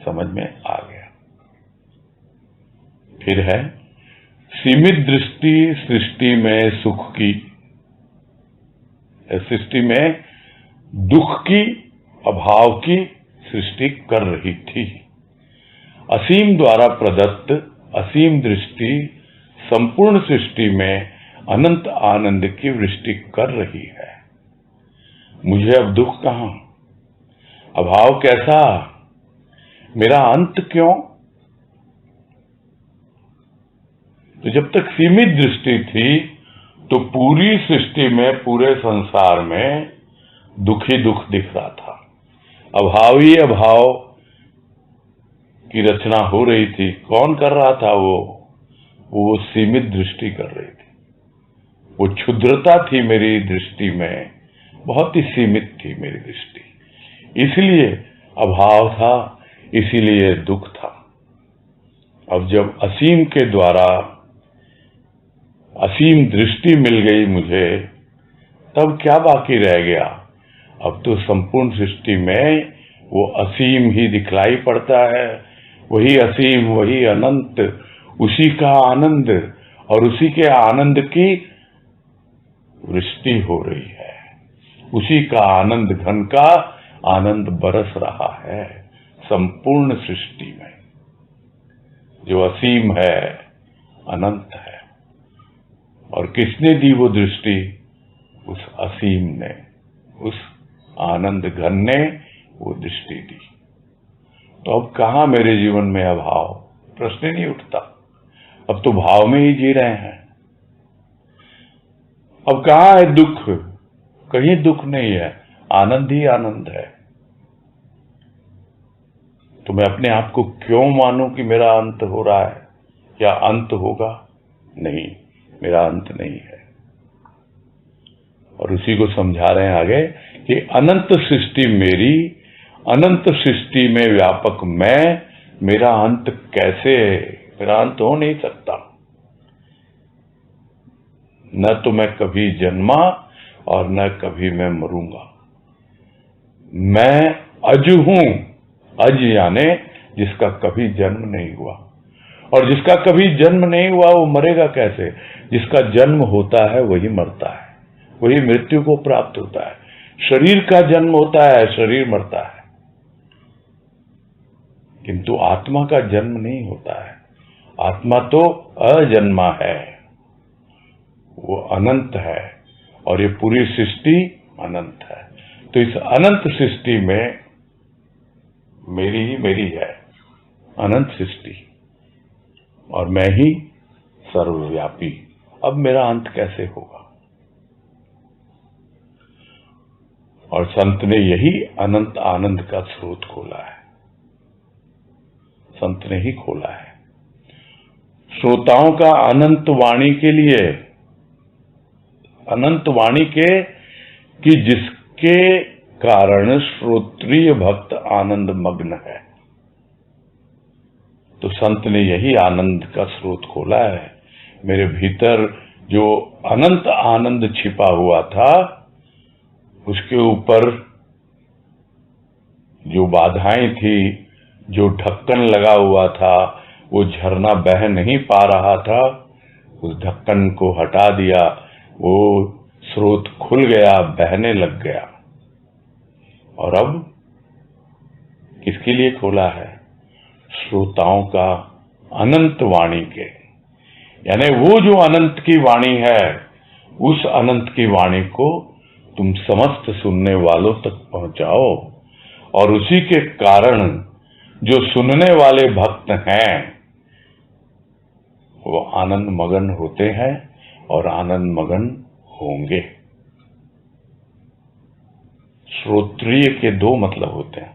समझ में आ गया। फिर है, सीमित दृष्टि सृष्टि में सुख की, सृष्टि में दुख की, अभाव की सृष्टि कर रही थी। असीम द्वारा प्रदत्त असीम दृष्टि संपूर्ण सृष्टि में अनंत आनंद की वृष्टि कर रही है। मुझे अब दुख कहां, अभाव कैसा, मेरा अंत क्यों? तो जब तक सीमित दृष्टि थी तो पूरी सृष्टि में, पूरे संसार में दुख ही दुख दिख रहा था, अभाव ही अभाव की रचना हो रही थी। कौन कर रहा था? वो सीमित दृष्टि कर रही थी। वो क्षुद्रता थी मेरी दृष्टि में, बहुत ही सीमित थी मेरी दृष्टि, इसलिए अभाव था, इसीलिए दुख था। अब जब असीम के द्वारा असीम दृष्टि मिल गई मुझे, तब क्या बाकी रह गया? अब तो संपूर्ण सृष्टि में वो असीम ही दिखलाई पड़ता है, वही असीम, वही अनंत, उसी का आनंद, और उसी के आनंद की वृष्टि हो रही है, उसी का आनंद घन का आनंद बरस रहा है संपूर्ण सृष्टि में। जो असीम है, अनंत है, और किसने दी वो दृष्टि? उस असीम ने, उस आनंद घन ने वो दृष्टि दी। तो अब कहां मेरे जीवन में अभाव? प्रश्न ही नहीं उठता। अब तो भाव में ही जी रहे हैं। अब कहां है दुख? कहीं दुख नहीं है, आनंद ही आनंद है। तो मैं अपने आप को क्यों मानूं कि मेरा अंत हो रहा है या अंत होगा? नहीं, मेरा अंत नहीं है। और उसी को समझा रहे हैं आगे कि अनंत सृष्टि मेरी, अनंत सृष्टि में व्यापक मैं, मेरा अंत कैसे है? मेरा अंत हो नहीं सकता। न तो मैं कभी जन्मा और न कभी मैं मरूंगा। मैं अज हूं, अज याने जिसका कभी जन्म नहीं हुआ, और जिसका कभी जन्म नहीं हुआ वो मरेगा कैसे? जिसका जन्म होता है वही मरता है, वही मृत्यु को प्राप्त होता है। शरीर का जन्म होता है, शरीर मरता है, किंतु आत्मा का जन्म नहीं होता है। आत्मा तो अजन्मा है, वो अनंत है, और ये पूरी सृष्टि अनंत है। तो इस अनंत सृष्टि में मेरी है अनंत सृष्टि, और मैं ही सर्वव्यापी। अब मेरा अंत कैसे होगा? और संत ने यही अनंत आनंद का स्रोत खोला है, संत ने ही खोला है। श्रोताओं का अनंत वाणी के लिए, अनंत वाणी के कि जिसके कारण श्रोत्रिय भक्त आनंद मग्न है। तो संत ने यही आनंद का स्रोत खोला है। मेरे भीतर जो अनंत आनंद छिपा हुआ था, उसके ऊपर जो बाधाएं थी, जो ढक्कन लगा हुआ था, वो झरना बह नहीं पा रहा था, उस ढक्कन को हटा दिया, वो स्रोत खुल गया, बहने लग गया। और अब किसके लिए खोला है? श्रोताओं का अनंत वाणी के, यानी वो जो अनंत की वाणी है, उस अनंत की वाणी को तुम समस्त सुनने वालों तक पहुंचाओ, और उसी के कारण जो सुनने वाले भक्त हैं वो आनंद मगन होते हैं और आनंद मगन होंगे। श्रोत्रिय के दो मतलब होते हैं,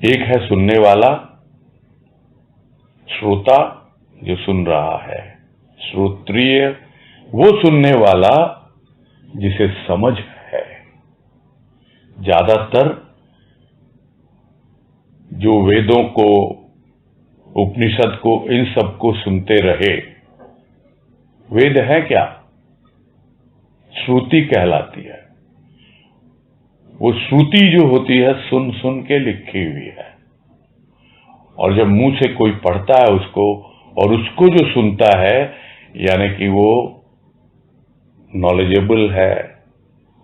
एक है सुनने वाला, श्रोता जो सुन रहा है। श्रोत्रिय वो सुनने वाला जिसे समझ है। ज्यादातर जो वेदों को, उपनिषद को, इन सब को सुनते रहे, वेद है क्या? श्रुति कहलाती है। वो श्रुति जो होती है सुन सुन के लिखी हुई है, और जब मुंह से कोई पढ़ता है उसको, और उसको जो सुनता है, यानी कि वो नॉलेजेबल है,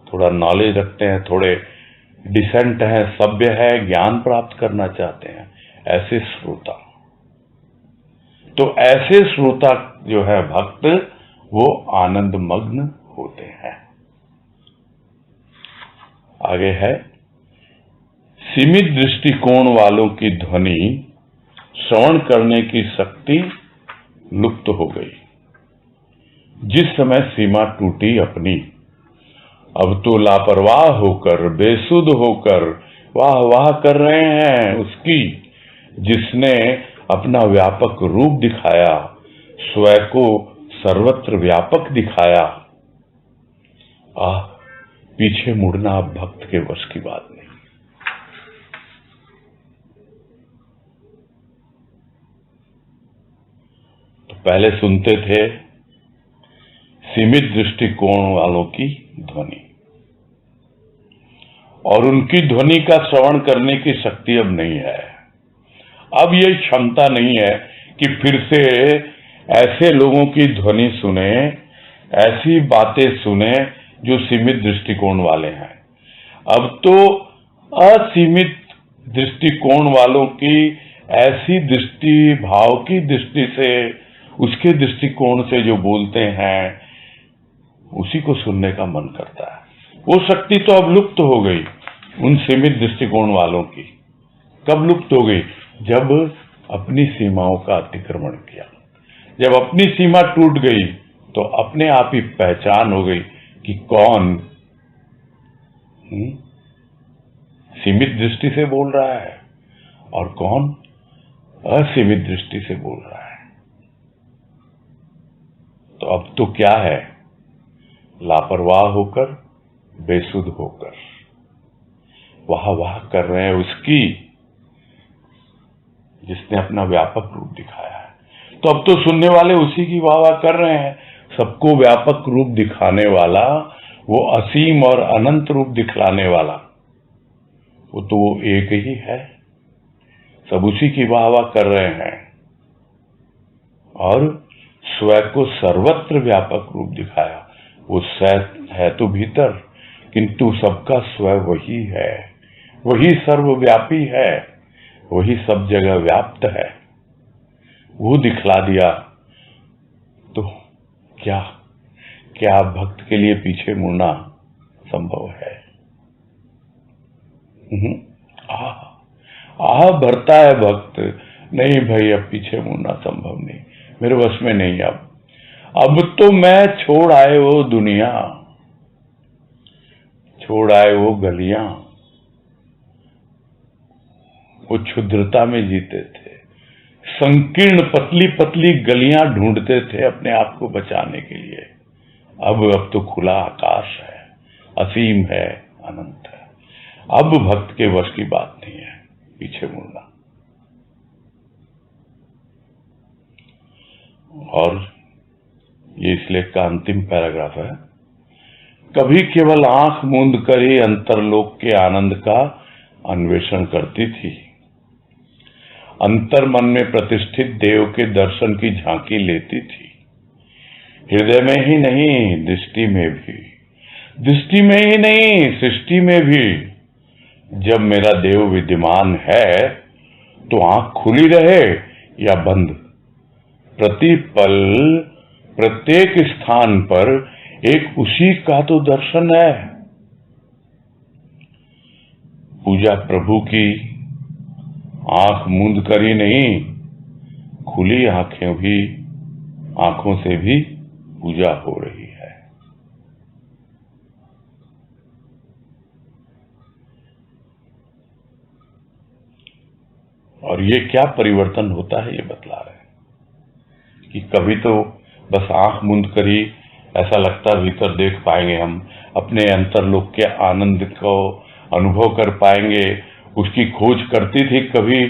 थोड़ा नॉलेज रखते हैं, थोड़े डिसेंट है, सभ्य है, ज्ञान प्राप्त करना चाहते हैं, ऐसे श्रोता। तो ऐसे श्रोता जो है भक्त, वो आनंद मग्न होते हैं। आगे है, सीमित दृष्टिकोण वालों की ध्वनि श्रवण करने की शक्ति लुप्त हो गई। जिस समय सीमा टूटी अपनी, अब तो लापरवाह होकर, बेसुध होकर वाह वाह कर रहे हैं उसकी, जिसने अपना व्यापक रूप दिखाया, स्वयं को सर्वत्र व्यापक दिखाया। पीछे मुड़ना अब भक्त के वश की बात नहीं। तो पहले सुनते थे सीमित दृष्टिकोण वालों की ध्वनि, और उनकी ध्वनि का श्रवण करने की शक्ति अब नहीं है। अब ये क्षमता नहीं है कि फिर से ऐसे लोगों की ध्वनि सुने, ऐसी बातें सुने जो सीमित दृष्टिकोण वाले हैं। अब तो असीमित दृष्टिकोण वालों की ऐसी दृष्टि, भाव की दृष्टि से, उसके दृष्टिकोण से जो बोलते हैं, उसी को सुनने का मन करता है। वो शक्ति तो अब लुप्त हो गई उन सीमित दृष्टिकोण वालों की। कब लुप्त हो गई? जब अपनी सीमाओं का अतिक्रमण किया। जब अपनी सीमा टूट गई तो अपने आप ही पहचान हो गई कि कौन सीमित दृष्टि से बोल रहा है और कौन असीमित दृष्टि से बोल रहा है। तो अब तो क्या है? लापरवाह होकर, बेसुध होकर वाह वाह कर रहे हैं उसकी, जिसने अपना व्यापक रूप दिखाया है। तो अब तो सुनने वाले उसी की वाह वाह कर रहे हैं, सबको व्यापक रूप दिखाने वाला, वो असीम और अनंत रूप दिखलाने वाला, वो तो वो एक ही है। सब उसी की वाह वाह कर रहे हैं और स्वयं को सर्वत्र व्यापक रूप दिखाया। वो स्वयं है तो भीतर, किंतु सबका स्वयं वही है, वही सर्वव्यापी है, वही सब जगह व्याप्त है। वो दिखला दिया तो क्या क्या भक्त के लिए पीछे मुड़ना संभव है? आह भरता है भक्त, नहीं भाई अब पीछे मुड़ना संभव नहीं, मेरे वश में नहीं। अब तो मैं छोड़ आए वो दुनिया, छोड़ आए वो गलियां, वो क्षुद्रता में जीते थे, संकीर्ण पतली पतली गलियां ढूंढते थे अपने आप को बचाने के लिए। अब तो खुला आकाश है, असीम है, अनंत है। अब भक्त के वश की बात नहीं है पीछे मुड़ना। और ये इस लेख का अंतिम पैराग्राफ है। कभी केवल आंख मूंद कर ही अंतरलोक के आनंद का अन्वेषण करती थी। अंतर मन में प्रतिष्ठित देव के दर्शन की झांकी लेती थी, हृदय में ही नहीं दृष्टि में भी, दृष्टि में ही नहीं सृष्टि में भी। जब मेरा देव विद्यमान है तो आंख खुली रहे या बंद, प्रतिपल प्रत्येक स्थान पर एक उसी का तो दर्शन है। पूजा प्रभु की आंख मूंद कर ही नहीं, खुली आंखों से भी पूजा हो रही है। और ये क्या परिवर्तन होता है ये बतला रहे हैं कि कभी तो बस आंख मूंद कर ही ऐसा लगता भीतर देख पाएंगे, हम अपने अंतरलोक के आनंद को अनुभव कर पाएंगे। उसकी खोज करती थी, कभी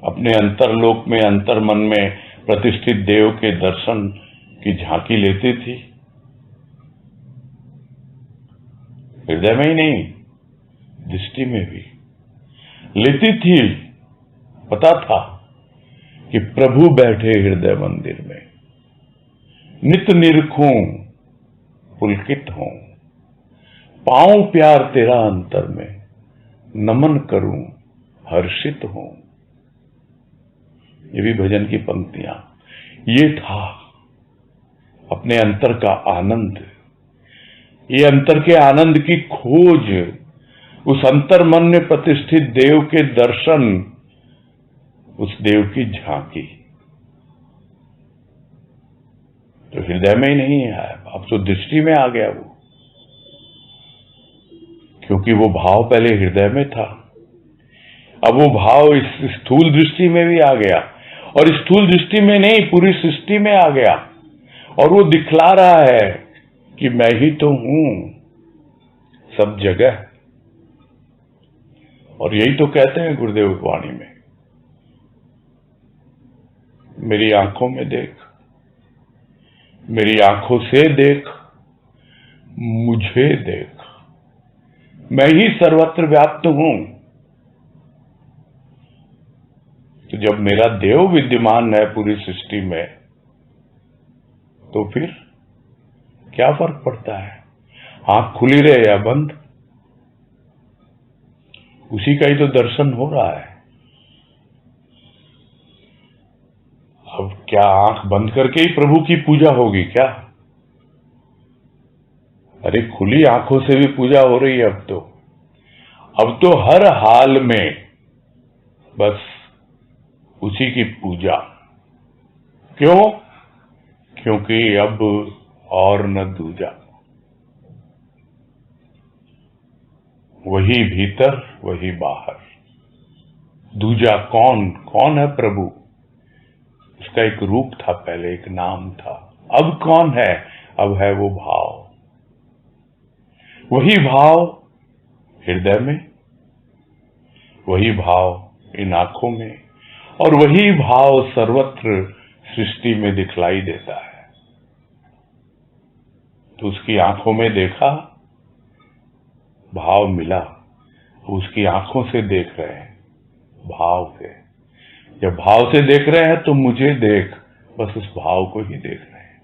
अपने अंतरलोक में अंतर्मन में प्रतिष्ठित देव के दर्शन की झांकी लेती थी, हृदय में ही नहीं दृष्टि में भी लेती थी। पता था कि प्रभु बैठे हृदय मंदिर में, नित निरखूं पुलकित हूं, पाऊं प्यार तेरा अंतर में, नमन करूं हर्षित हूं। ये भी भजन की पंक्तियां। ये था अपने अंतर का आनंद, ये अंतर के आनंद की खोज, उस अंतर मन में प्रतिष्ठित देव के दर्शन, उस देव की झांकी। तो हृदय में ही नहीं है, अब तो दृष्टि में आ गया वो, क्योंकि वो भाव पहले हृदय में था, अब वो भाव इस स्थूल दृष्टि में भी आ गया, और स्थूल दृष्टि में नहीं पूरी सृष्टि में आ गया। और वो दिखला रहा है कि मैं ही तो हूं सब जगह। और यही तो कहते हैं गुरुदेव की वाणी में, मेरी आंखों में देख, मेरी आंखों से देख, मुझे देख, मैं ही सर्वत्र व्याप्त हूं। तो जब मेरा देव विद्यमान है पूरी सृष्टि में, तो फिर क्या फर्क पड़ता है आंख खुली रहे या बंद, उसी का ही तो दर्शन हो रहा है। अब क्या आंख बंद करके ही प्रभु की पूजा होगी क्या? अरे खुली आंखों से भी पूजा हो रही है अब तो हर हाल में बस उसी की पूजा। क्यों? क्योंकि अब और न दूजा, वही भीतर वही बाहर। दूजा कौन है प्रभु? उसका एक रूप था पहले, एक नाम था। अब कौन है? अब है वो भाव, वही भाव हृदय में, वही भाव इन आंखों में, और वही भाव सर्वत्र सृष्टि में दिखलाई देता है। तो उसकी आंखों में देखा, भाव मिला, उसकी आंखों से देख रहे हैं, भाव से। जब भाव से देख रहे हैं तो मुझे देख, बस उस भाव को ही देख रहे हैं।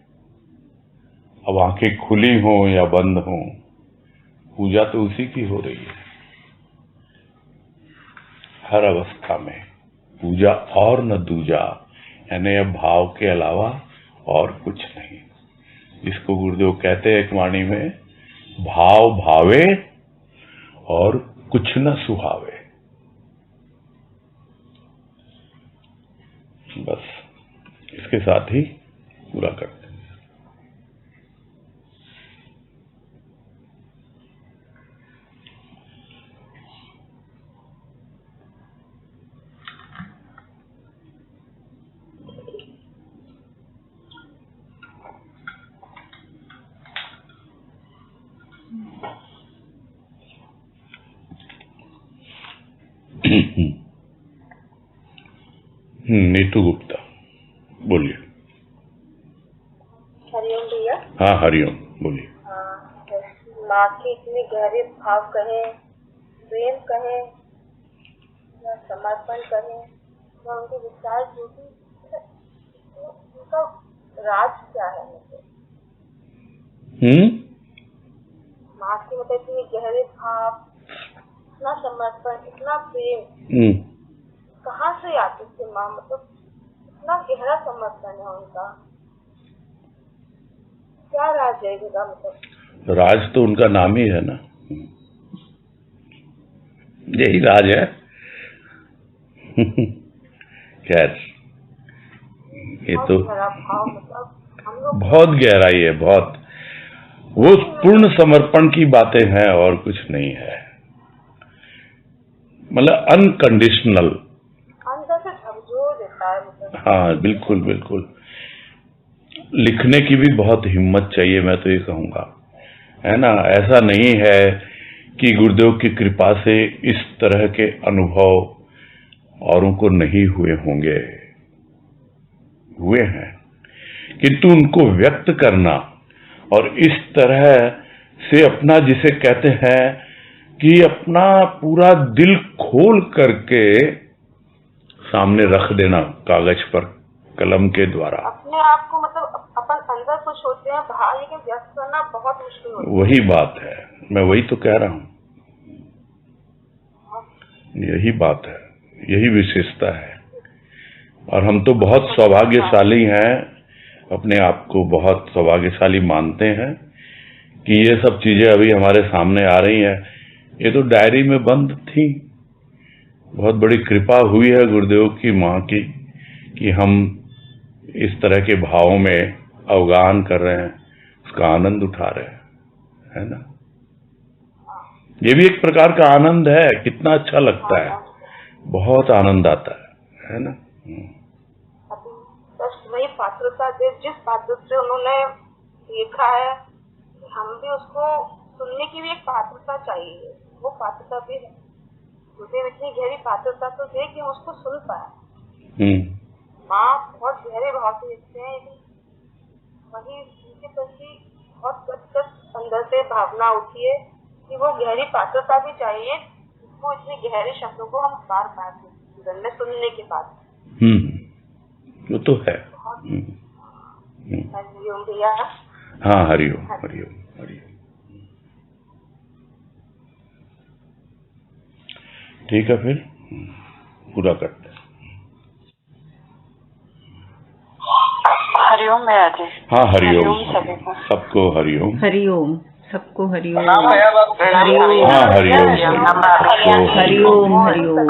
अब आंखें खुली हों या बंद हों, पूजा तो उसी की हो रही है। हर अवस्था में पूजा और न दूजा, यानी अब भाव के अलावा और कुछ नहीं। जिसको गुरुदेव कहते हैं एक वाणी में, भाव भावे और कुछ न सुहावे। बस इसके साथ ही पूरा करते हैं। नीतू गुप्ता, बोलिए। हरिओम भैया। हाँ हरिओम, बोलिए। माँ के इतने गहरे भाव कहें, प्रेम कहें या समर्पण कहें या उनके विचार जो भी, उनका राज क्या है? मतलब माँ के मतलब इतने गहरे भाव, इतना समर्पण, इतना प्रेम कहाँ से आते थे माँ? मतलब इतना गहरा समर्पण है उनका, क्या राज है इनका? मतलब राज तो उनका नाम ही है ना, यही राज है। खैर, ये तो मतलब हम लोग बहुत गहराई है, बहुत। वो पूर्ण समर्पण की बातें हैं और कुछ नहीं है। मतलब अनकंडीशनल, अंदर से झकझोर देता है। मतलब हाँ बिल्कुल बिल्कुल। लिखने की भी बहुत हिम्मत चाहिए, मैं तो ये कहूँगा, है ना। ऐसा नहीं है कि गुरुदेव की कृपा से इस तरह के अनुभव औरों को नहीं हुए होंगे, हुए हैं, किंतु उनको व्यक्त करना और इस तरह से अपना, जिसे कहते हैं कि अपना पूरा दिल खोल करके सामने रख देना कागज पर कलम के द्वारा, अपने आप को, मतलब अपन अंदर कुछ होते हैं, बाहर लेकिन व्यक्त करना बहुत मुश्किल होता है। वही बात है, मैं वही तो कह रहा हूँ, यही बात है, यही विशेषता है। और हम तो बहुत सौभाग्यशाली हैं, अपने आप को बहुत सौभाग्यशाली मानते हैं कि ये सब चीजें अभी हमारे सामने आ रही हैं। ये तो डायरी में बंद थी। बहुत बड़ी कृपा हुई है गुरुदेव की, माँ की, कि हम इस तरह के भावों में अवगाहन कर रहे हैं, उसका आनंद उठा रहे हैं, है ना। ये भी एक प्रकार का आनंद है, कितना अच्छा लगता है, बहुत आनंद आता है ना। बस वही पात्रता दे, जिस पात्र से उन्होंने लिखा है, हम भी उसको सुनने की भी एक पात्रता चाहिए। वो पात्रता भी है, मुझे इतनी गहरी पात्रता तो दे कि हम उसको सुन पाए। माँ बहुत गहरे भाव से लिखते हैं, वही उनके प्रति बहुत कस अंदर से भावना उठी है कि वो गहरी पात्रता भी चाहिए, वो इतने गहरे शब्दों को हम बार बार जीवन में सुनने के बाद। वो तो है। हरिओम भैया। हाँ हरिओम हरिओम हरिओम। ठीक है, फिर पूरा करते हैं। हरिओम भैया जी। हाँ हरिओम, सबको हरिओम। हरिओम, सबको हरिओम। हाँ हरिओम, हरिओम हरिओम।